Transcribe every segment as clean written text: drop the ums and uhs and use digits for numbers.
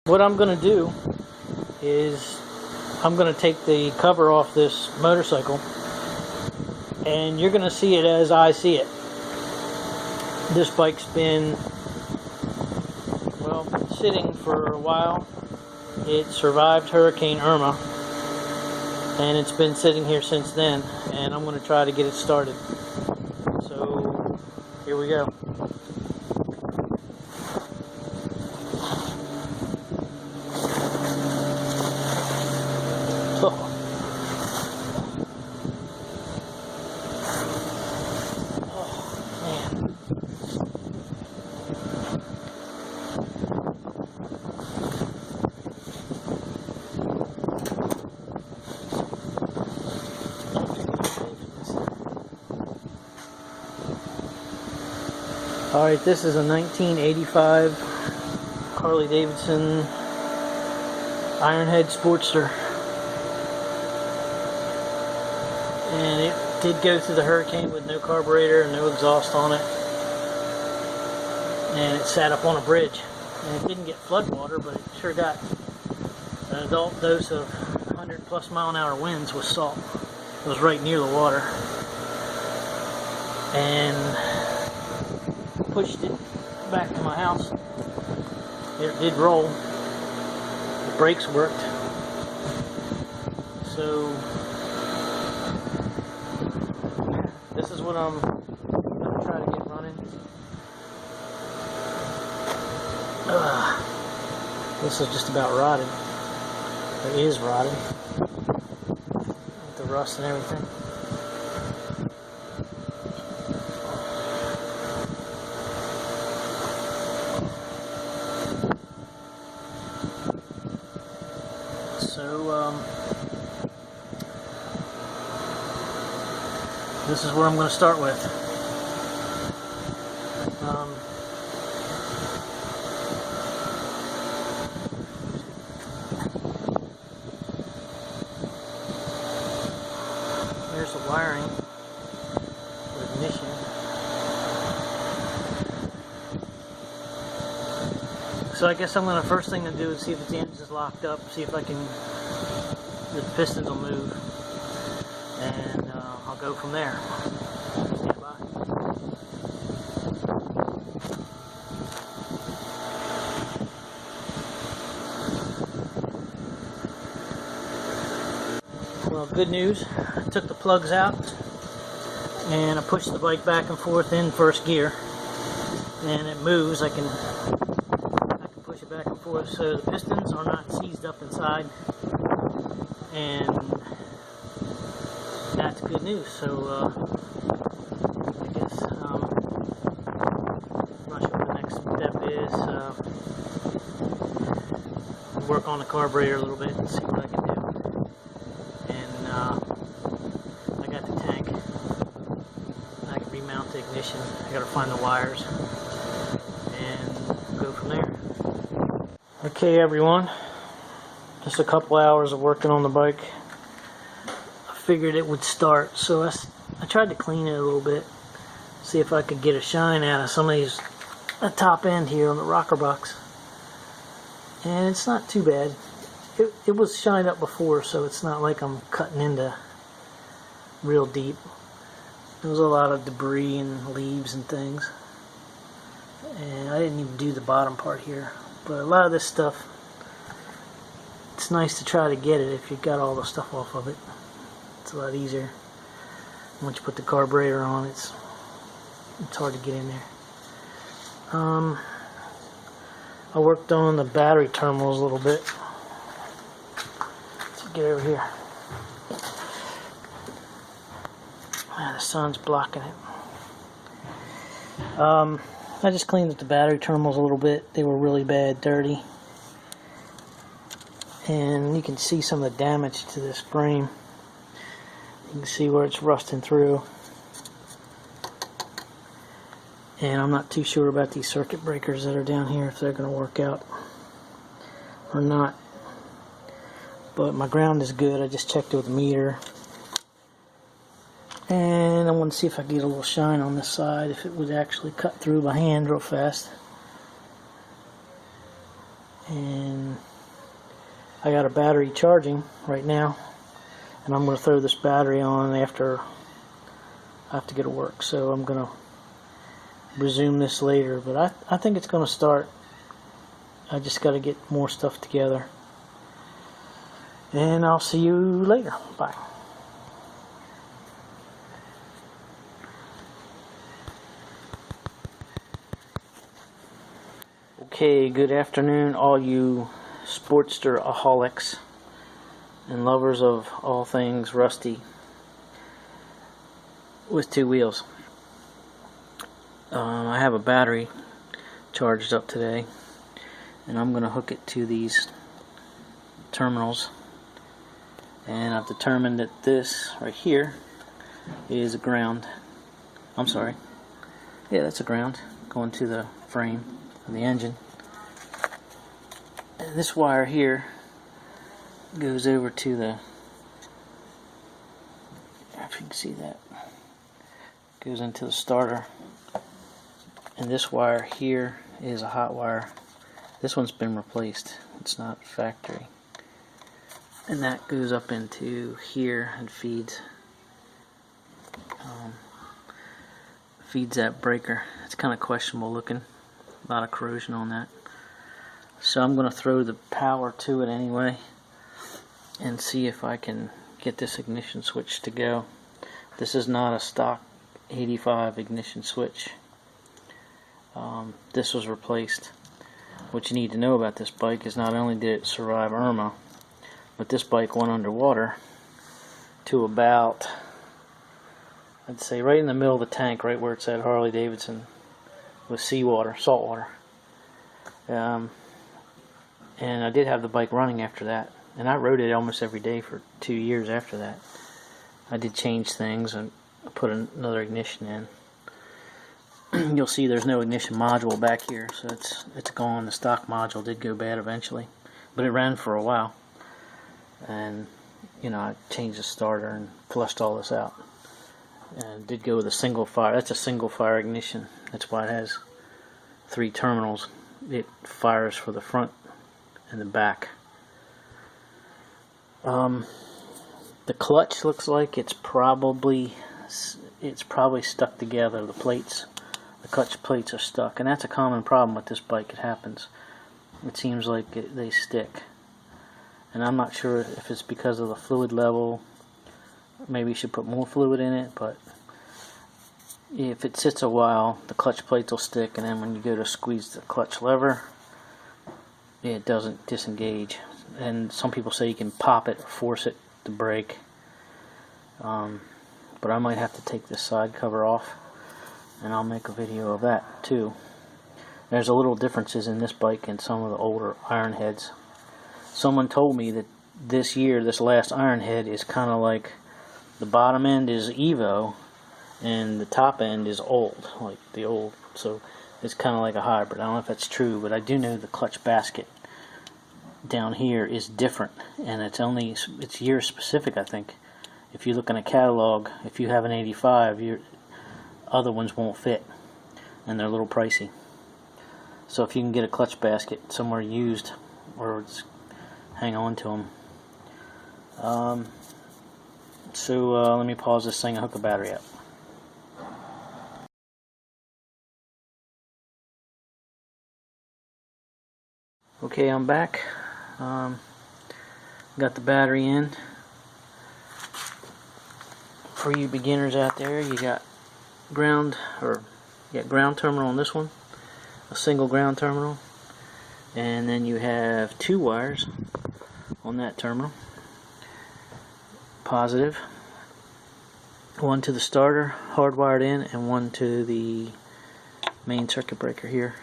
What I'm going to do is I'm going to take the cover off this motorcycle, and you're going to see it as I see it. This bike's been, well, sitting for a while. It survived Hurricane Irma, and it's been sitting here since then, and I'm going to try to get it started. So here we go. Alright, this is a 1985 Harley Davidson Ironhead Sportster. And it did go through the hurricane with no carburetor and no exhaust on it. And it sat up on a bridge. And it didn't get flood water, but it sure got an adult dose of 100+ mile-an-hour winds with salt. It was right near the water. And pushed it back to my house. It did roll. The brakes worked. So this is what I'm going to try to get running. This is just about rotted. It is rotted. With the rust and everything. So, this is where I'm going to start with. Here's the wiring for ignition. So I guess I'm going to, first thing to do is see if the engine's locked up, see if I can, the pistons will move, and I'll go from there. Stand by. Well, good news, I took the plugs out, and I pushed the bike back and forth in first gear, and it moves. I can push it back and forth, so the pistons are not seized up inside, and that's good news. So I guess I'm not sure what the next step is. Work on the carburetor a little bit and see what I can do. And I got the tank. I can remount the ignition. I got to find the wires and go from there. Okay, everyone, just a couple hours of working on the bike. I figured it would start, so I tried to clean it a little bit, see if I could get a shine out of some of these, the top end here on the rocker box, and it's not too bad. It was shined up before, so it's not like I'm cutting into real deep. There was a lot of debris and leaves and things, and I didn't even do the bottom part here. But a lot of this stuff, it's nice to try to get it if you got all the stuff off of it. It's a lot easier. Once you put the carburetor on, it's hard to get in there. I worked on the battery terminals a little bit. Let's get over here. The sun's blocking it. I just cleaned up the battery terminals a little bit. They were really bad, dirty. And you can see some of the damage to this frame. You can see where it's rusting through. And I'm not too sure about these circuit breakers that are down here, if they're going to work out or not. But my ground is good. I just checked it with the meter. And I want to see if I can get a little shine on this side, if it would actually cut through by hand real fast. and I got a battery charging right now, and I'm going to throw this battery on after I have to get to work, so I'm going to resume this later, but I think it's going to start. I just got to get more stuff together, and I'll see you later. Bye. Okay, good afternoon, all you Sportster-aholics and lovers of all things rusty with two wheels. I have a battery charged up today, and I'm going to hook it to these terminals, and I've determined that this right here is a ground. I'm sorry, yeah, that's a ground going to the frame of the engine. And this wire here goes over to the, if you can see that, goes into the starter. And this wire here is a hot wire. This one's been replaced, it's not factory. And that goes up into here and feeds that breaker. It's kind of questionable looking, a lot of corrosion on that. So I'm going to throw the power to it anyway and see if I can get this ignition switch to go. This is not a stock 85 ignition switch. This was replaced. What you need to know about this bike is not only did it survive Irma, but this bike went underwater to about, I'd say right in the middle of the tank, right where it said Harley Davidson, with seawater, salt water. And I did have the bike running after that, and I rode it almost every day for 2 years after that. I did change things and put another ignition in. You'll see there's no ignition module back here, so it's gone. The stock module did go bad eventually, but it ran for a while. And you know, I changed the starter and flushed all this out, and did go with a single fire. That's a single fire ignition. That's why it has 3 terminals. It fires for the front and the back. The clutch looks like it's probably stuck together. The clutch plates are stuck, and that's a common problem with this bike. It happens. It seems like they stick, and I'm not sure if it's because of the fluid level. Maybe you should put more fluid in it, but if it sits a while, the clutch plates will stick, and then when you go to squeeze the clutch lever, it doesn't disengage. And some people say you can pop it or force it to break, but I might have to take this side cover off, and I'll make a video of that too. There's a little differences in this bike and some of the older Ironheads. Someone told me that this last Ironhead is kind of like the bottom end is Evo and the top end is old, like the old. So it's kind of like a hybrid. I don't know if that's true, but I do know the clutch basket down here is different, and it's year specific. I think if you look in a catalog, if you have an 85, your other ones won't fit, and they're a little pricey. So if you can get a clutch basket somewhere used, or hang on to them. Let me pause this thing and hook a battery up. Okay, I'm back. Got the battery in. For you beginners out there, you got ground terminal on this one, a single ground terminal, and then you have 2 wires on that terminal, positive, one to the starter hardwired in and one to the main circuit breaker here.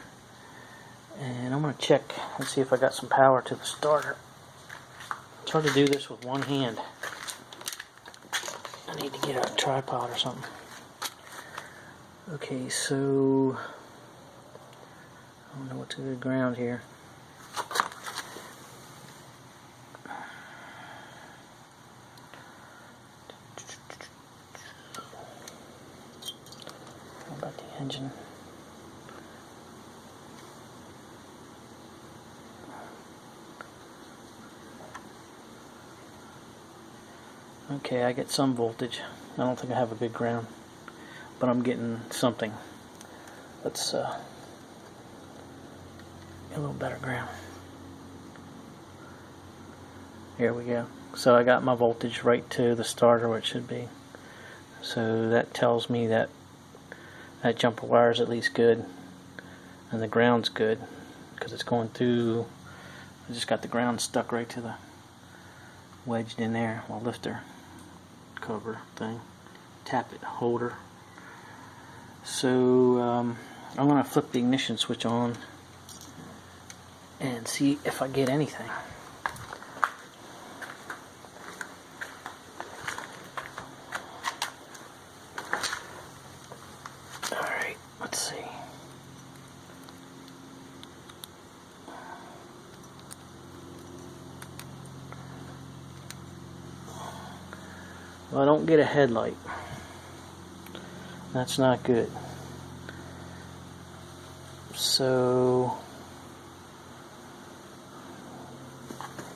And I'm going to check and see if I got some power to the starter. It's hard to do this with one hand. I need to get a tripod or something. Okay, so I don't know what's a good ground here. How about the engine? Okay, I get some voltage. I don't think I have a good ground, but I'm getting something. Let's get a little better ground. Here we go. So I got my voltage right to the starter where it should be. So that tells me that that jumper wire is at least good, and the ground's good because it's going through. I just got the ground stuck right to the wedged in there. My lifter cover thing, tap it holder. So I'm going to flip the ignition switch on and see if I get anything. Alright, let's see. Well, I don't get a headlight. That's not good. So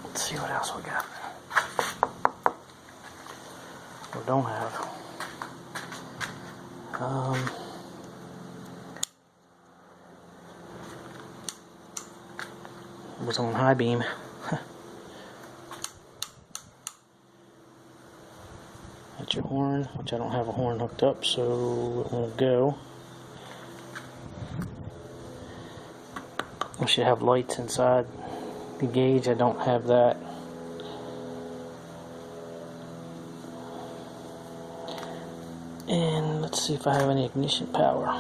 let's see what else we got. Or don't have. It was on high beam. That's your horn, which I don't have a horn hooked up, so it won't go. We should have lights inside the gauge. I don't have that. And let's see if I have any ignition power.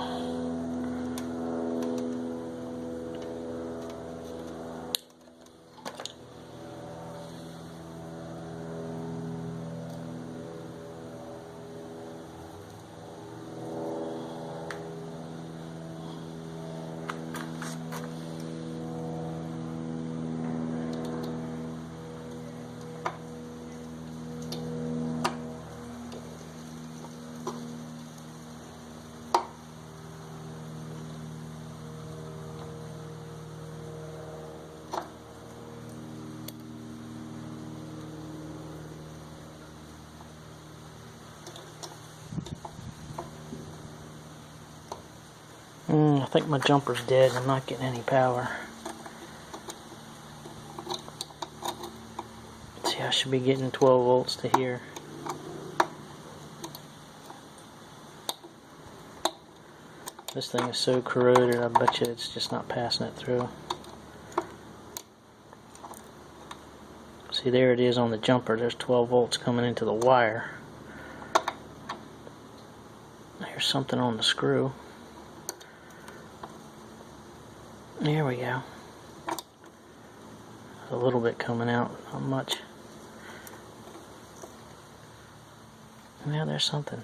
I think my jumper's dead. I'm not getting any power. Let's see, I should be getting 12 volts to here. This thing is so corroded, I bet you it's just not passing it through. See, there it is on the jumper. There's 12 volts coming into the wire. There's something on the screw. There we go. A little bit coming out, not much. Now there's something.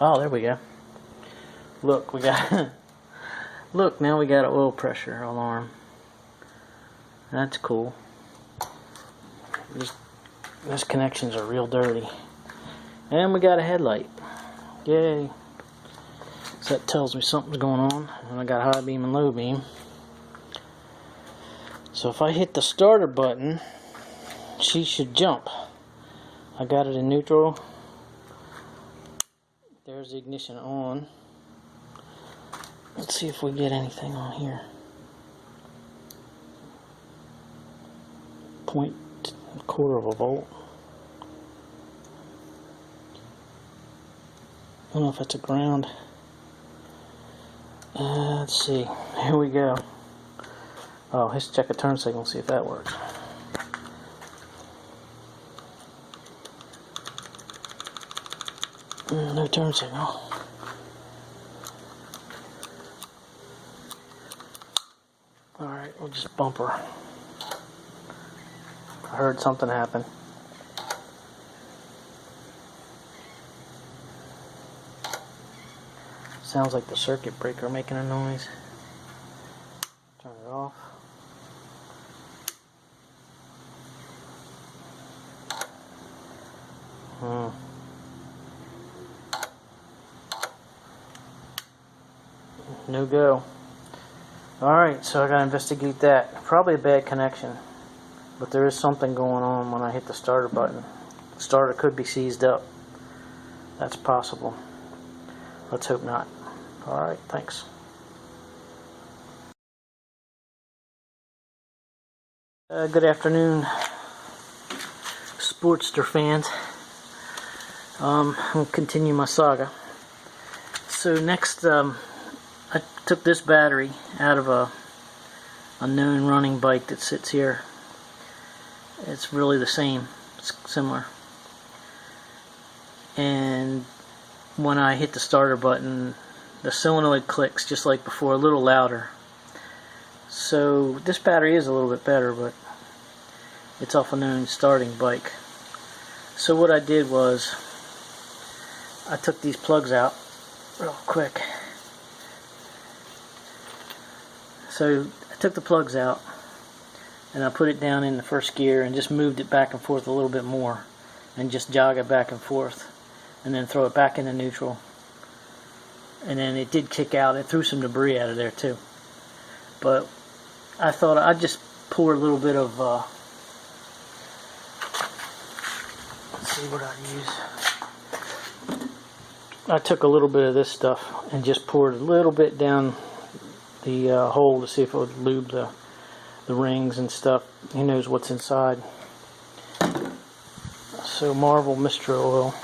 Oh, there we go. Look, we got. Look, now we got an oil pressure alarm. That's cool. These connections are real dirty. And we got a headlight. Yay. So that tells me something's going on. And I got high beam and low beam. So if I hit the starter button, she should jump. I got it in neutral. There's the ignition on. Let's see if we get anything on here. 0.25 volt. I don't know if that's a ground. Let's see. Here we go. Oh, let's check a turn signal, see if that works. No turn signal. Alright, we'll just bump her. I heard something happen. Sounds like the circuit breaker making a noise. Turn it off. No go. Alright, so I gotta investigate that. Probably a bad connection, but there is something going on when I hit the starter button. starter could be seized up. That's possible. Let's hope not. Alright, thanks. Good afternoon, Sportster fans. I'm going to continue my saga. So next, I took this battery out of a known running bike that sits here. It's really the same. It's similar. And when I hit the starter button, the solenoid clicks just like before, a little louder. So this battery is a little bit better, but it's off a known starting bike. So what I did was I took these plugs out real quick. So I took the plugs out and I put it down in the first gear and just moved it back and forth a little bit more and just jog it back and forth and then throw it back into neutral. And then it did kick out. It threw some debris out of there too. But I thought I'd just pour a little bit of let's see what I'd use. I took a little bit of this stuff and just poured a little bit down the hole to see if it would lube the rings and stuff. Who knows what's inside. So Marvel Mystery Oil.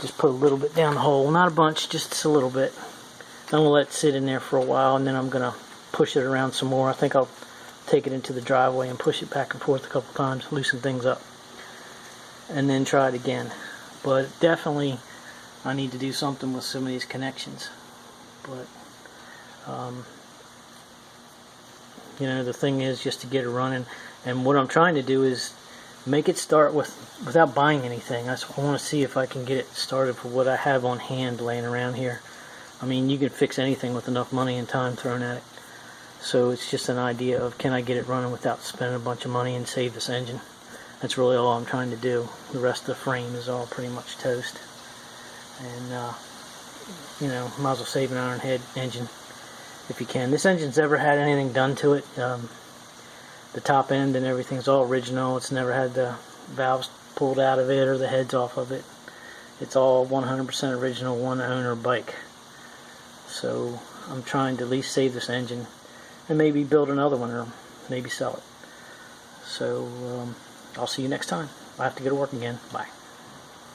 Just put a little bit down the hole. Not a bunch, just a little bit. I'm going to let it sit in there for a while and then I'm going to push it around some more. I think I'll take it into the driveway and push it back and forth a couple times, loosen things up. And then try it again. But definitely I need to do something with some of these connections. But you know, the thing is just to get it running. And what I'm trying to do is make it start without buying anything. I want to see if I can get it started for what I have on hand laying around here. I mean, you can fix anything with enough money and time thrown at it. So it's just an idea of, can I get it running without spending a bunch of money and save this engine? That's really all I'm trying to do. The rest of the frame is all pretty much toast. And you know, might as well save an Ironhead engine if you can. This engine's never had anything done to it. The top end and everything's all original. It's never had the valves pulled out of it or the heads off of it. It's all 100% original, one owner bike. So I'm trying to at least save this engine and maybe build another one or maybe sell it. So I'll see you next time. I have to go to work again. Bye.